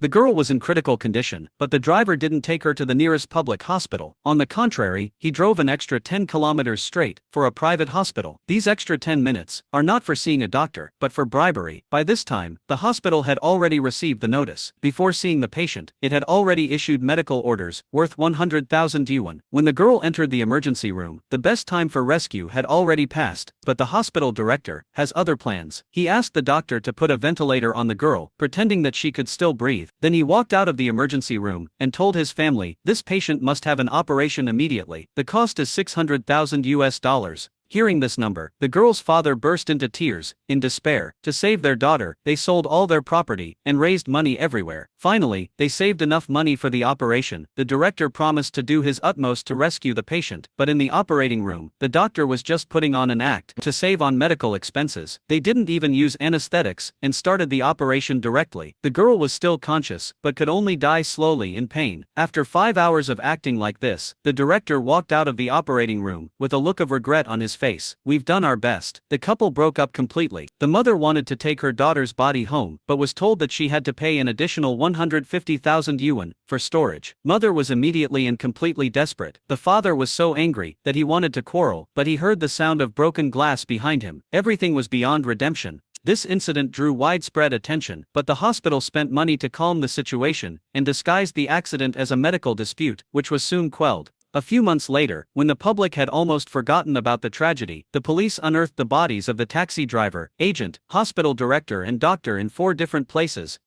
The girl was in critical condition, but the driver didn't take her to the nearest public hospital. On the contrary, he drove an extra 10 kilometers straight for a private hospital. These extra 10 minutes are not for seeing a doctor, but for bribery. By this time, the hospital had already received the notice. Before seeing the patient, it had already issued medical orders worth 100,000 yuan. When the girl entered the emergency room, the best time for rescue had already passed, but the hospital director has other plans. He asked the doctor to put a ventilator on the girl, pretending that she could still breathe. Then he walked out of the emergency room and told his family, "This patient must have an operation immediately. The cost is 600,000 US dollars. Hearing this number, the girl's father burst into tears. In despair, to save their daughter, they sold all their property and raised money everywhere. Finally, they saved enough money for the operation. The director promised to do his utmost to rescue the patient, but in the operating room, the doctor was just putting on an act to save on medical expenses. They didn't even use anesthetics and started the operation directly. The girl was still conscious, but could only die slowly in pain. After 5 hours of acting like this, the director walked out of the operating room with a look of regret on his face. "We've done our best." The couple broke up completely. The mother wanted to take her daughter's body home, but was told that she had to pay an additional 150,000 yuan for storage. Mother was immediately and completely desperate. The father was so angry that he wanted to quarrel, but he heard the sound of broken glass behind him. Everything was beyond redemption. This incident drew widespread attention, but the hospital spent money to calm the situation and disguised the accident as a medical dispute, which was soon quelled. A few months later, when the public had almost forgotten about the tragedy, the police unearthed the bodies of the taxi driver, agent, hospital director and doctor in 4 different places.